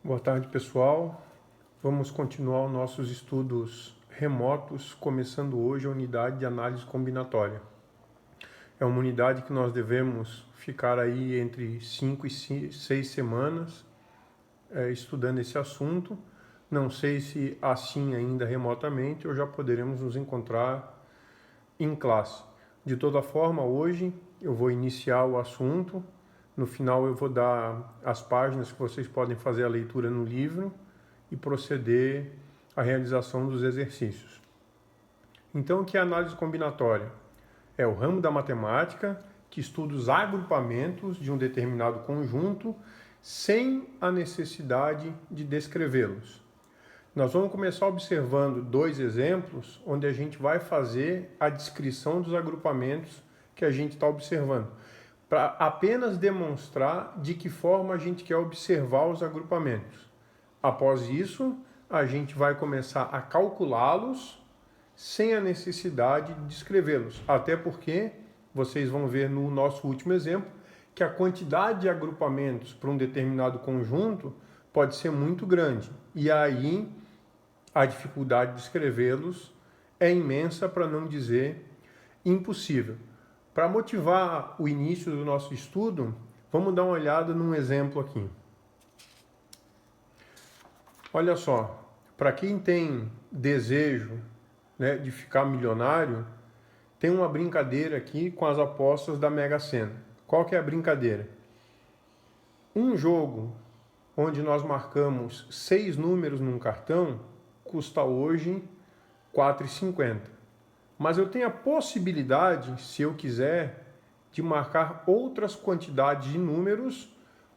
Boa tarde, pessoal. Vamos continuar os nossos estudos remotos, começando hoje a unidade de análise combinatória. É uma unidade que nós devemos ficar aí entre 5 e 6 semanas estudando esse assunto. Não sei se assim ainda remotamente ou já poderemos nos encontrar em classe. De toda forma, hoje eu vou iniciar o assunto. No final eu vou dar as páginas que vocês podem fazer a leitura no livro e proceder à realização dos exercícios. Então, o que é análise combinatória? É o ramo da matemática que estuda os agrupamentos de um determinado conjunto sem a necessidade de descrevê-los. Nós vamos começar observando dois exemplos onde a gente vai fazer a descrição dos agrupamentos que a gente está observando, para apenas demonstrar de que forma a gente quer observar os agrupamentos. Após isso, a gente vai começar a calculá-los sem a necessidade de descrevê-los, até porque vocês vão ver no nosso último exemplo que a quantidade de agrupamentos para um determinado conjunto pode ser muito grande, e aí a dificuldade de descrevê-los é imensa, para não dizer impossível. Para motivar o início do nosso estudo, vamos dar uma olhada num exemplo aqui. Olha só, para quem tem desejo, de ficar milionário, tem uma brincadeira aqui com as apostas da Mega Sena. Qual que é a brincadeira? Um jogo onde nós marcamos 6 números num cartão custa hoje R$ 4,50. Mas eu tenho a possibilidade, se eu quiser, de marcar outras quantidades de números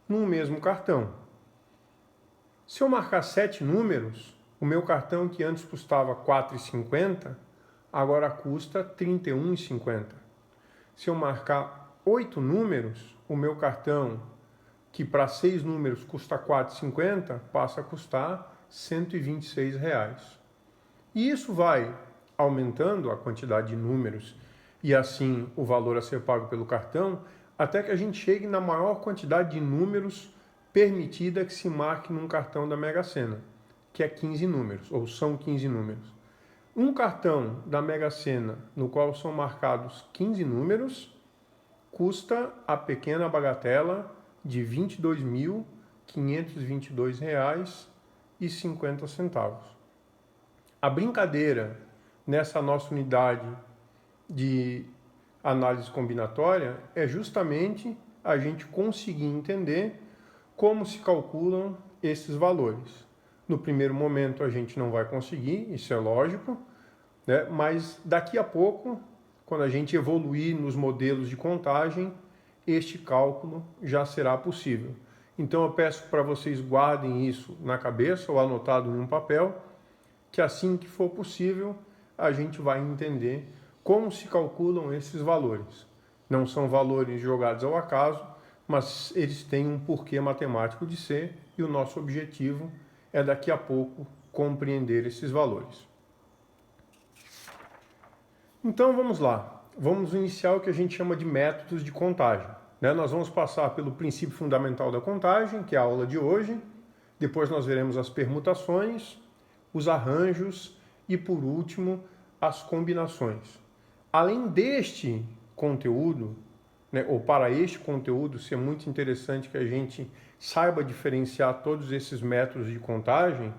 no mesmo cartão. Se eu marcar 7 números, o meu cartão que antes custava R$ 4,50, agora custa R$ 31,50. Se eu marcar 8 números, o meu cartão, que para 6 números custa R$ 4,50, passa a custar R$ 126. E isso vai aumentando a quantidade de números e assim o valor a ser pago pelo cartão, até que a gente chegue na maior quantidade de números permitida que se marque num cartão da Mega Sena, que é 15 números, ou são 15 números. Um cartão da Mega Sena, no qual são marcados 15 números, custa a pequena bagatela de R$ 22.522,50. A brincadeira nessa nossa unidade de análise combinatória é justamente a gente conseguir entender como se calculam esses valores. No primeiro momento a gente não vai conseguir, isso é lógico, mas daqui a pouco, quando a gente evoluir nos modelos de contagem, este cálculo já será possível. Então eu peço para vocês guardem isso na cabeça ou anotado num papel, que assim que for possível, a gente vai entender como se calculam esses valores. Não são valores jogados ao acaso, mas eles têm um porquê matemático de ser, e o nosso objetivo é daqui a pouco compreender esses valores. Então vamos lá, vamos iniciar o que a gente chama de métodos de contagem. Nós vamos passar pelo princípio fundamental da contagem, que é a aula de hoje, depois nós veremos as permutações, os arranjos e, por último, as combinações. Além deste conteúdo, ou para este conteúdo ser muito interessante que a gente saiba diferenciar todos esses métodos de contagem,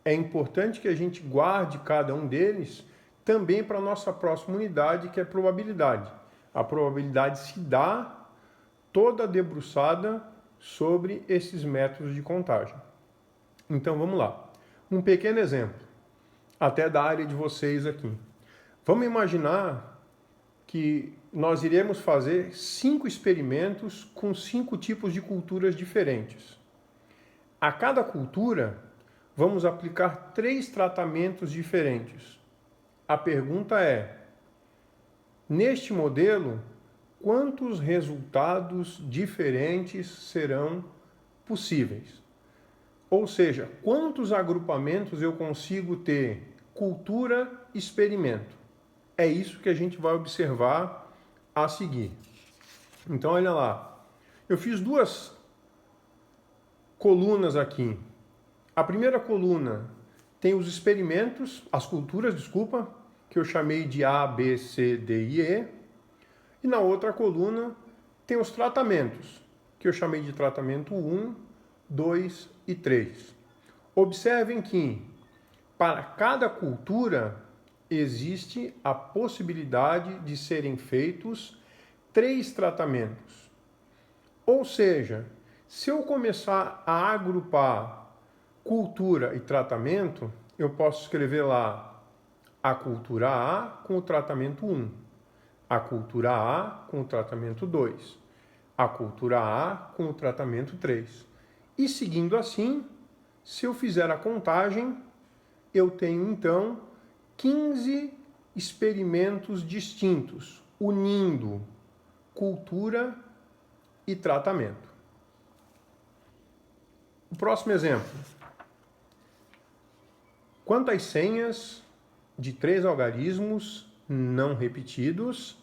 é importante que a gente guarde cada um deles também para a nossa próxima unidade, que é probabilidade. A probabilidade se dá toda debruçada sobre esses métodos de contagem. Então vamos lá. Um pequeno exemplo, até da área de vocês aqui. Vamos imaginar que nós iremos fazer 5 experimentos com 5 tipos de culturas diferentes. A cada cultura, vamos aplicar 3 tratamentos diferentes. A pergunta é, neste modelo, quantos resultados diferentes serão possíveis? Ou seja, quantos agrupamentos eu consigo ter cultura-experimento? É isso que a gente vai observar a seguir. Então, olha lá. Eu fiz 2 colunas aqui. A primeira coluna tem os experimentos, as culturas, desculpa, que eu chamei de A, B, C, D e E. E na outra coluna tem os tratamentos, que eu chamei de tratamento 1, 2 e 3. Observem que para cada cultura existe a possibilidade de serem feitos 3 tratamentos. Ou seja, se eu começar a agrupar cultura e tratamento, eu posso escrever lá a cultura A com o tratamento 1, a cultura A com o tratamento 2, a cultura A com o tratamento 3. E seguindo assim, se eu fizer a contagem, eu tenho então 15 experimentos distintos, unindo cultura e tratamento. O próximo exemplo. Quantas senhas de 3 algarismos não repetidos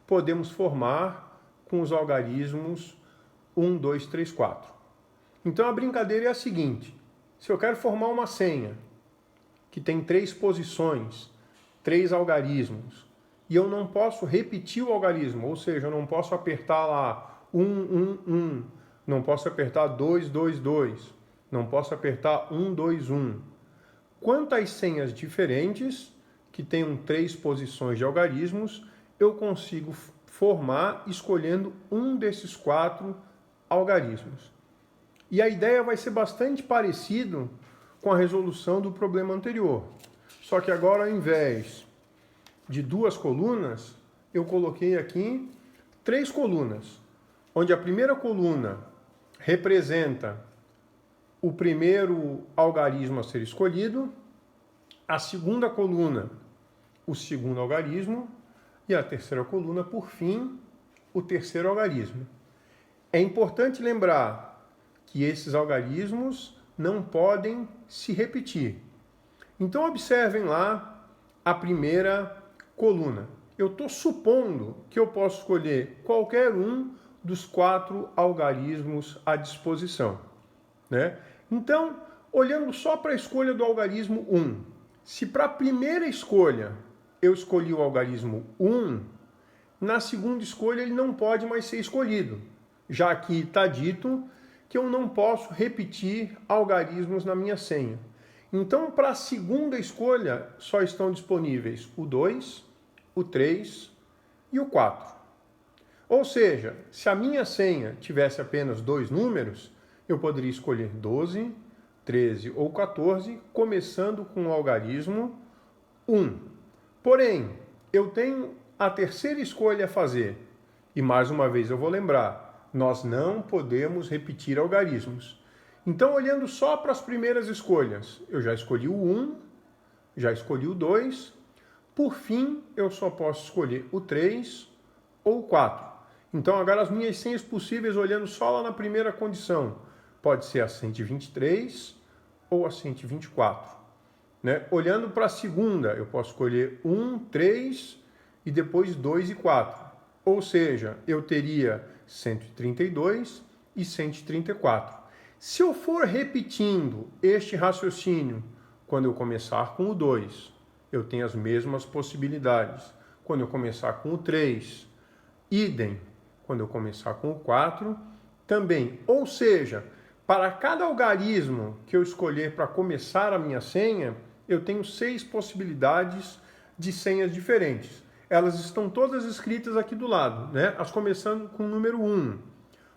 podemos formar com os algarismos 1, 2, 3, 4? Então a brincadeira é a seguinte: se eu quero formar uma senha que tem 3 posições, 3 algarismos, e eu não posso repetir o algarismo, ou seja, eu não posso apertar lá 1, 1, 1, não posso apertar 2, 2, 2, não posso apertar 1, 2, 1. Quantas senhas diferentes, que tenham 3 posições de algarismos, eu consigo formar escolhendo um desses 4 algarismos? E a ideia vai ser bastante parecido com a resolução do problema anterior. Só que agora, ao invés de 2 colunas, eu coloquei aqui 3 colunas, onde a primeira coluna representa o primeiro algarismo a ser escolhido, a segunda coluna, o segundo algarismo, e a terceira coluna, por fim, o terceiro algarismo. É importante lembrar que esses algarismos não podem se repetir. Então, observem lá a primeira coluna. Eu estou supondo que eu posso escolher qualquer um dos 4 algarismos à disposição, né? Então, olhando só para a escolha do algarismo 1, se para a primeira escolha eu escolhi o algarismo 1, na segunda escolha ele não pode mais ser escolhido, já que está dito que eu não posso repetir algarismos na minha senha. Então, para a segunda escolha, só estão disponíveis o 2, o 3 e o 4. Ou seja, se a minha senha tivesse apenas 2 números, eu poderia escolher 12, 13 ou 14, começando com o algarismo 1. Porém, eu tenho a terceira escolha a fazer. E mais uma vez eu vou lembrar, nós não podemos repetir algarismos. Então, olhando só para as primeiras escolhas, eu já escolhi o 1, já escolhi o 2, por fim, eu só posso escolher o 3 ou o 4. Então, agora as minhas senhas possíveis, olhando só lá na primeira condição, pode ser a 123 ou a 124. Né? Olhando para a segunda, eu posso escolher 1, 3 e depois 2 e 4. Ou seja, eu teria 132 e 134. Se eu for repetindo este raciocínio, quando eu começar com o 2, eu tenho as mesmas possibilidades. Quando eu começar com o 3, idem. Quando eu começar com o 4, também. Ou seja, para cada algarismo que eu escolher para começar a minha senha, eu tenho 6 possibilidades de senhas diferentes. Elas estão todas escritas aqui do lado, né? As começando com o número 1.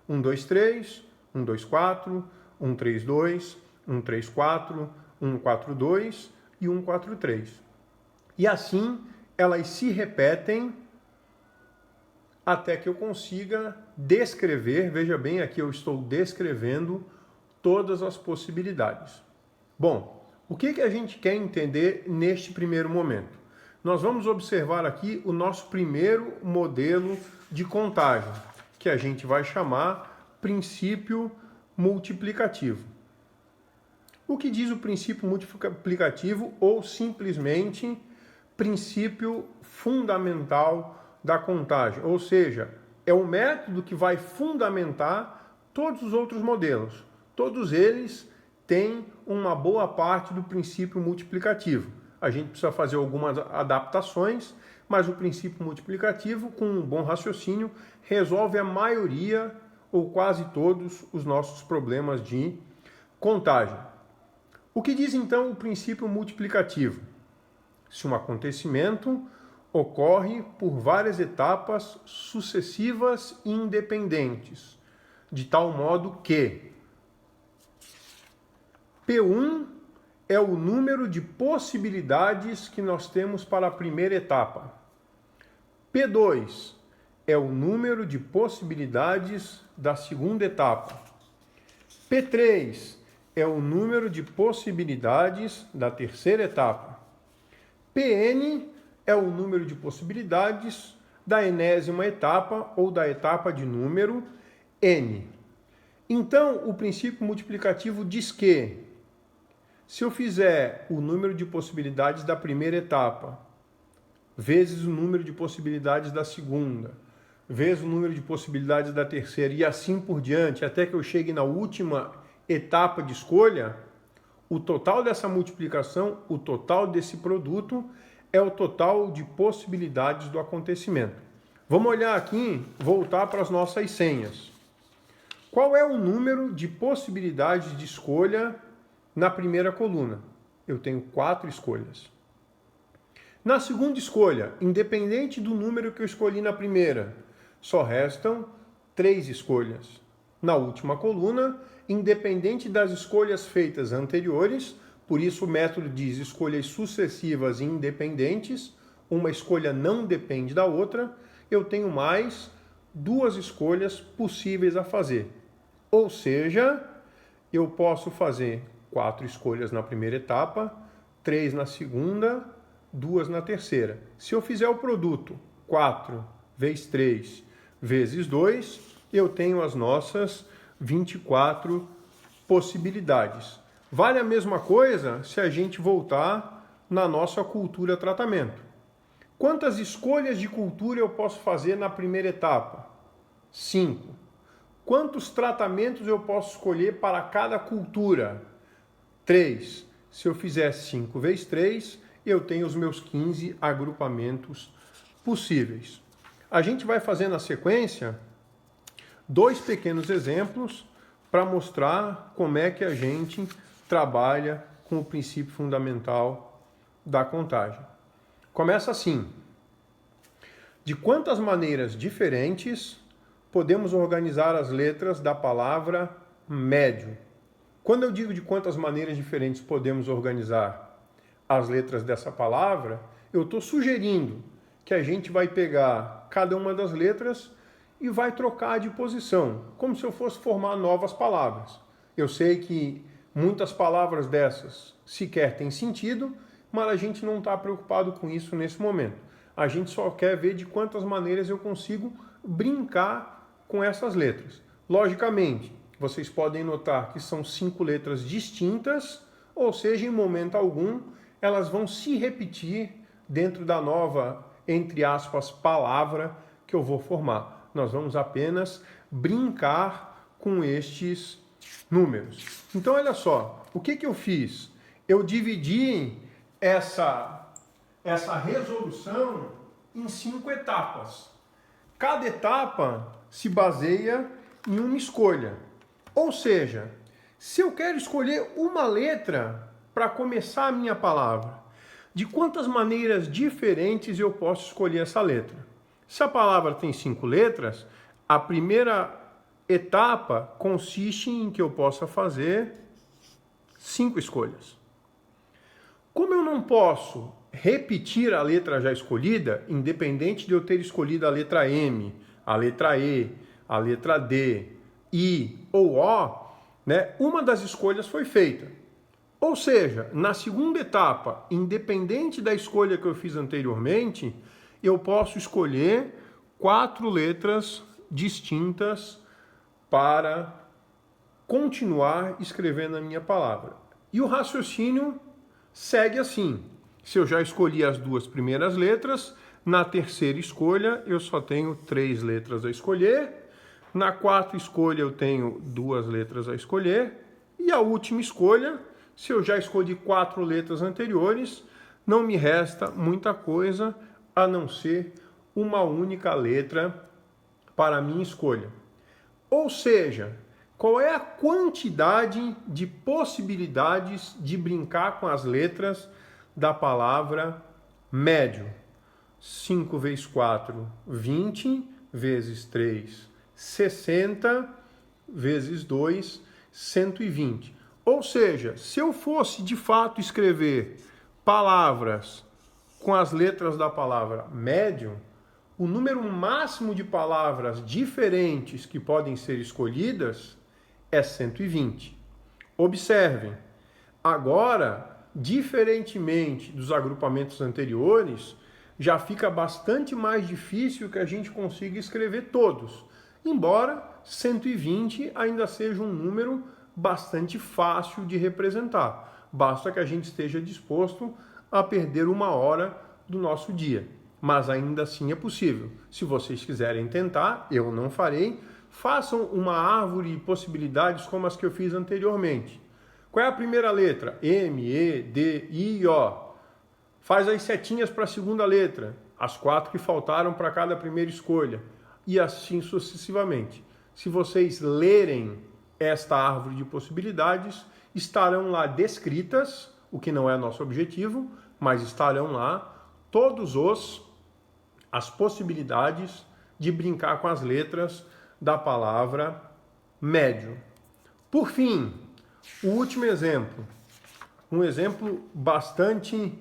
1, 2, 3, 1, 2, 4, 1, 3, 2, 1, 3, 4, 1, 4, 2 e 1, 4, 3. E assim, elas se repetem até que eu consiga descrever, veja bem, aqui eu estou descrevendo todas as possibilidades. Bom, o que a gente quer entender neste primeiro momento? Nós vamos observar aqui o nosso primeiro modelo de contagem, que a gente vai chamar princípio multiplicativo. O que diz o princípio multiplicativo ou simplesmente princípio fundamental da contagem? Ou seja, é o método que vai fundamentar todos os outros modelos. Todos eles tem uma boa parte do princípio multiplicativo. A gente precisa fazer algumas adaptações, mas o princípio multiplicativo, com um bom raciocínio, resolve a maioria ou quase todos os nossos problemas de contagem. O que diz então o princípio multiplicativo? Se um acontecimento ocorre por várias etapas sucessivas e independentes, de tal modo que P1 é o número de possibilidades que nós temos para a primeira etapa. P2 é o número de possibilidades da segunda etapa. P3 é o número de possibilidades da terceira etapa. Pn é o número de possibilidades da enésima etapa ou da etapa de número n. Então, o princípio multiplicativo diz que se eu fizer o número de possibilidades da primeira etapa vezes o número de possibilidades da segunda, vezes o número de possibilidades da terceira e assim por diante, até que eu chegue na última etapa de escolha, o total dessa multiplicação, o total desse produto, é o total de possibilidades do acontecimento. Vamos olhar aqui, voltar para as nossas senhas. Qual é o número de possibilidades de escolha na primeira coluna? Eu tenho 4 escolhas. Na segunda escolha, independente do número que eu escolhi na primeira, só restam 3 escolhas. Na última coluna, independente das escolhas feitas anteriores, por isso o método diz escolhas sucessivas e independentes, uma escolha não depende da outra, eu tenho mais 2 escolhas possíveis a fazer. Ou seja, eu posso fazer 4 escolhas na primeira etapa, 3 na segunda, 2 na terceira. Se eu fizer o produto 4 vezes 3 vezes 2, eu tenho as nossas 24 possibilidades. Vale a mesma coisa se a gente voltar na nossa cultura tratamento. Quantas escolhas de cultura eu posso fazer na primeira etapa? 5. Quantos tratamentos eu posso escolher para cada cultura? 3. Se eu fizer 5 vezes 3, eu tenho os meus 15 agrupamentos possíveis. A gente vai fazer na sequência 2 pequenos exemplos para mostrar como é que a gente trabalha com o princípio fundamental da contagem. Começa assim: de quantas maneiras diferentes podemos organizar as letras da palavra médio? Quando eu digo de quantas maneiras diferentes podemos organizar as letras dessa palavra, eu estou sugerindo que a gente vai pegar cada uma das letras e vai trocar de posição, como se eu fosse formar novas palavras. Eu sei que muitas palavras dessas sequer têm sentido, mas a gente não está preocupado com isso nesse momento. A gente só quer ver de quantas maneiras eu consigo brincar com essas letras. Logicamente, vocês podem notar que são 5 letras distintas, ou seja, em momento algum, elas vão se repetir dentro da nova, entre aspas, palavra que eu vou formar. Nós vamos apenas brincar com estes números. Então, olha só, o que eu fiz? Eu dividi essa resolução em 5 etapas. Cada etapa se baseia em uma escolha. Ou seja, se eu quero escolher uma letra para começar a minha palavra, de quantas maneiras diferentes eu posso escolher essa letra? Se a palavra tem 5 letras, a primeira etapa consiste em que eu possa fazer 5 escolhas. Como eu não posso repetir a letra já escolhida, independente de eu ter escolhido a letra M, a letra E, a letra D, I ou O, né, uma das escolhas foi feita. Ou seja, na segunda etapa, independente da escolha que eu fiz anteriormente, eu posso escolher 4 letras distintas para continuar escrevendo a minha palavra. E o raciocínio segue assim. Se eu já escolhi as 2 primeiras letras, na terceira escolha eu só tenho 3 letras a escolher. Na quarta escolha eu tenho 2 letras a escolher. E a última escolha, se eu já escolhi 4 letras anteriores, não me resta muita coisa a não ser uma única letra para a minha escolha. Ou seja, qual é a quantidade de possibilidades de brincar com as letras da palavra médio? 5 vezes 4, 20, vezes 3, 60, vezes 2, 120. Ou seja, se eu fosse de fato escrever palavras com as letras da palavra médio, o número máximo de palavras diferentes que podem ser escolhidas é 120. Observem, agora, diferentemente dos agrupamentos anteriores, já fica bastante mais difícil que a gente consiga escrever todos, embora 120 ainda seja um número bastante fácil de representar. Basta que a gente esteja disposto a perder 1 hora do nosso dia. Mas ainda assim é possível. Se vocês quiserem tentar, eu não farei, façam uma árvore de possibilidades como as que eu fiz anteriormente. Qual é a primeira letra? M, E, D, I, O. Faz as setinhas para a segunda letra, as 4 que faltaram para cada primeira escolha, e assim sucessivamente. Se vocês lerem esta árvore de possibilidades, estarão lá descritas, o que não é nosso objetivo, mas estarão lá todos as possibilidades de brincar com as letras da palavra médio. Por fim, o último exemplo, um exemplo bastante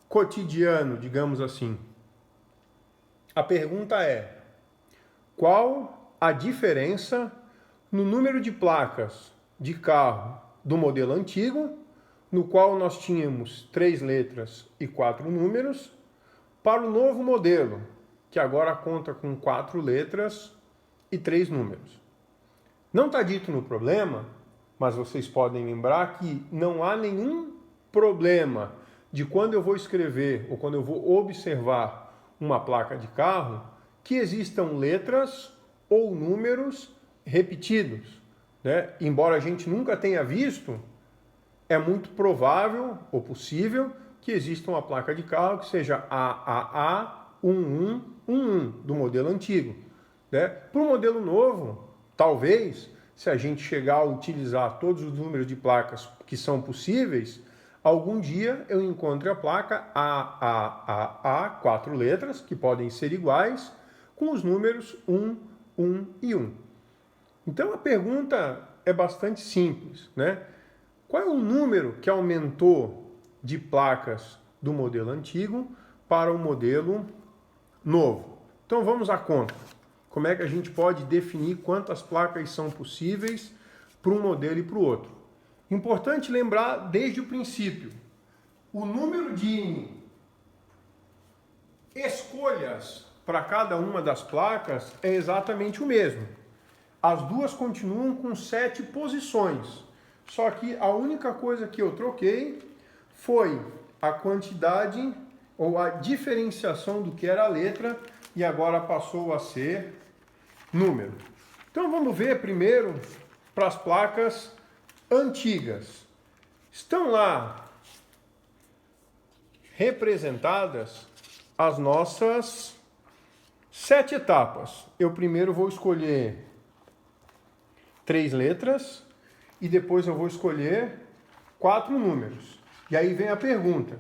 cotidiano, digamos assim. A pergunta é: qual a diferença no número de placas de carro do modelo antigo, no qual nós tínhamos 3 letras e 4 números, para o novo modelo, que agora conta com 4 letras e 3 números? Não está dito no problema, mas vocês podem lembrar que não há nenhum problema de quando eu vou escrever ou quando eu vou observar uma placa de carro que existam letras ou números repetidos, né? Embora a gente nunca tenha visto, é muito provável ou possível que exista uma placa de carro que seja AAA 1111 do modelo antigo, né? Para o modelo novo, talvez, se a gente chegar a utilizar todos os números de placas que são possíveis, algum dia eu encontre a placa AAAA, 4 letras, que podem ser iguais, com os números 1, 1 e 1. Então a pergunta é bastante simples, né? Qual é o número que aumentou de placas do modelo antigo para o modelo novo? Então vamos à conta. Como é que a gente pode definir quantas placas são possíveis para um modelo e para o outro? Importante lembrar desde o princípio, o número de escolhas para cada uma das placas é exatamente o mesmo. As duas continuam com 7 posições, só que a única coisa que eu troquei foi a quantidade ou a diferenciação do que era a letra e agora passou a ser número. Então vamos ver primeiro para as placas antigas. Estão lá representadas as nossas 7 etapas. Eu primeiro vou escolher 3 letras e depois eu vou escolher 4 números. E aí vem a pergunta: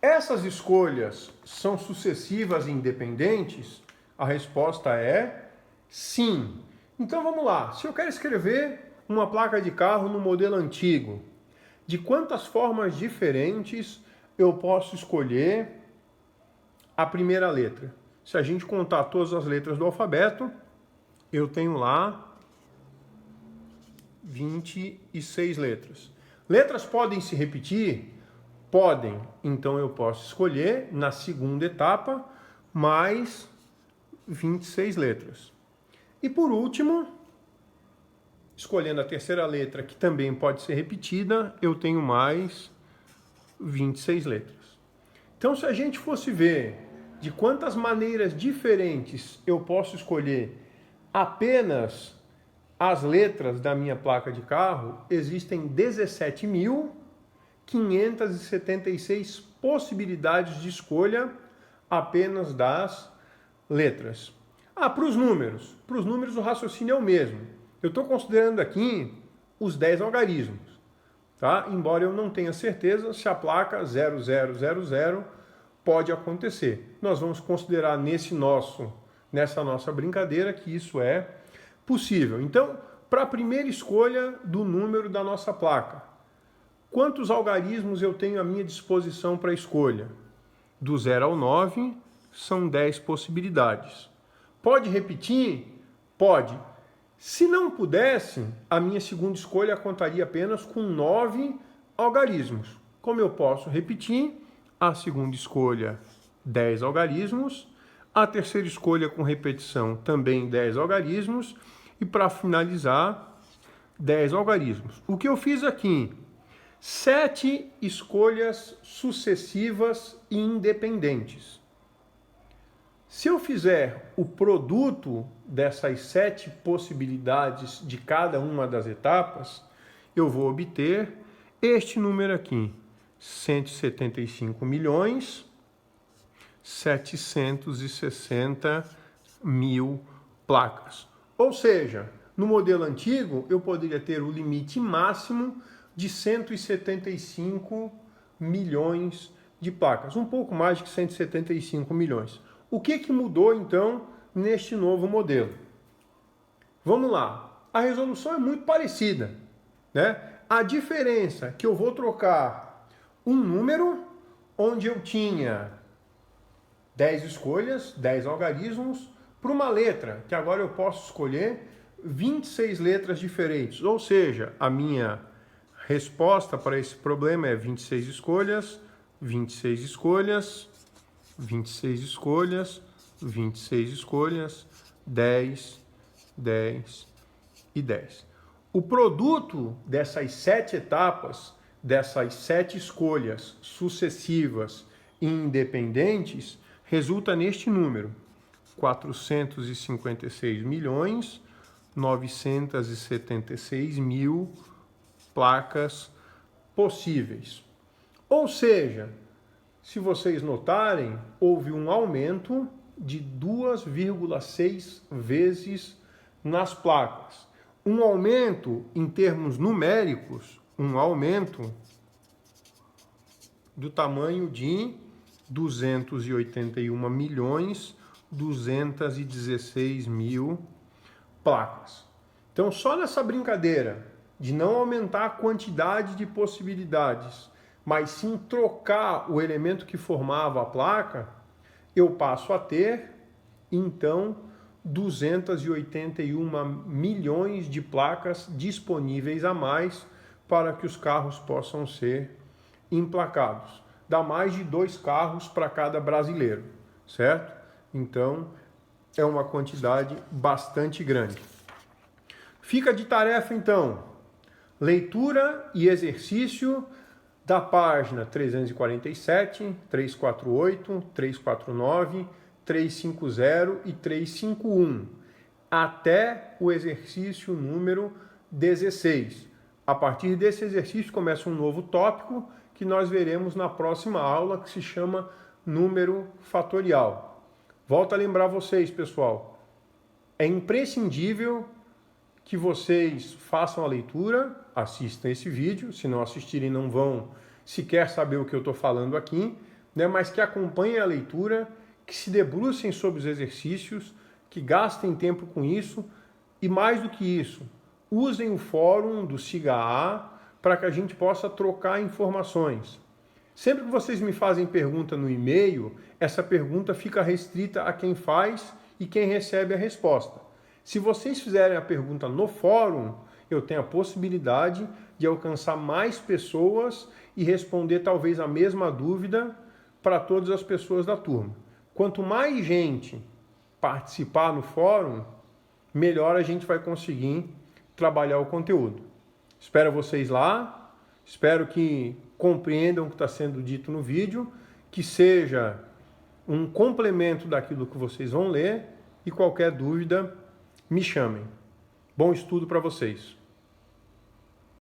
essas escolhas são sucessivas e independentes? A resposta é sim. Então vamos lá. Se eu quero escrever uma placa de carro no modelo antigo, de quantas formas diferentes eu posso escolher a primeira letra? Se a gente contar todas as letras do alfabeto, eu tenho lá 26 letras. Letras podem se repetir? Podem. Então eu posso escolher na segunda etapa mais 26 letras. E por último, escolhendo a terceira letra, que também pode ser repetida, eu tenho mais 26 letras. Então, se a gente fosse ver de quantas maneiras diferentes eu posso escolher apenas as letras da minha placa de carro, existem 17.576 possibilidades de escolha apenas das letras. Para os números. Para os números o raciocínio é o mesmo. Eu estou considerando aqui os 10 algarismos, tá? Embora eu não tenha certeza se a placa 0000 pode acontecer. Nós vamos considerar nessa nossa brincadeira que isso é possível. Então, para a primeira escolha do número da nossa placa, quantos algarismos eu tenho à minha disposição para a escolha? Do 0 ao 9 são 10 possibilidades. Pode repetir? Pode. Se não pudesse, a minha segunda escolha contaria apenas com 9 algarismos. Como eu posso repetir? A segunda escolha, 10 algarismos. A terceira escolha com repetição, também 10 algarismos. E para finalizar, 10 algarismos. O que eu fiz aqui? 7 escolhas sucessivas e independentes. Se eu fizer o produto dessas 7 possibilidades de cada uma das etapas, eu vou obter este número aqui, 175.760.000 placas. Ou seja, no modelo antigo, eu poderia ter o limite máximo de 175 milhões de placas, um pouco mais de 175 milhões. O que mudou, então, neste novo modelo? Vamos lá. A resolução é muito parecida, né? A diferença é que eu vou trocar um número onde eu tinha 10 escolhas, 10 algarismos, para uma letra, que agora eu posso escolher 26 letras diferentes. Ou seja, a minha resposta para esse problema é 26 escolhas, 26 escolhas, 26 escolhas, 26 escolhas, 10, 10 e 10. O produto dessas 7 etapas, dessas 7 escolhas sucessivas e independentes, resulta neste número: 456.976.000 placas possíveis. Ou seja, se vocês notarem, houve um aumento de 2,6 vezes nas placas. Um aumento em termos numéricos, um aumento do tamanho de 281.216.000 placas. Então, só nessa brincadeira de não aumentar a quantidade de possibilidades, mas sim trocar o elemento que formava a placa, eu passo a ter, então, 281 milhões de placas disponíveis a mais para que os carros possam ser emplacados. Dá mais de 2 carros para cada brasileiro, certo? Então, é uma quantidade bastante grande. Fica de tarefa, então, leitura e exercício da página 347, 348, 349, 350 e 351, até o exercício número 16. A partir desse exercício começa um novo tópico que nós veremos na próxima aula, que se chama número fatorial. Volto a lembrar vocês, pessoal, é imprescindível que vocês façam a leitura, assistam esse vídeo, se não assistirem não vão sequer saber o que eu estou falando aqui, né? Mas que acompanhem a leitura, que se debrucem sobre os exercícios, que gastem tempo com isso e, mais do que isso, usem o fórum do SIGA para que a gente possa trocar informações. Sempre que vocês me fazem pergunta no e-mail, essa pergunta fica restrita a quem faz e quem recebe a resposta. Se vocês fizerem a pergunta no fórum, eu tenho a possibilidade de alcançar mais pessoas e responder talvez a mesma dúvida para todas as pessoas da turma. Quanto mais gente participar no fórum, melhor a gente vai conseguir trabalhar o conteúdo. Espero vocês lá, espero que compreendam o que está sendo dito no vídeo, que seja um complemento daquilo que vocês vão ler e qualquer dúvida, me chamem. Bom estudo para vocês!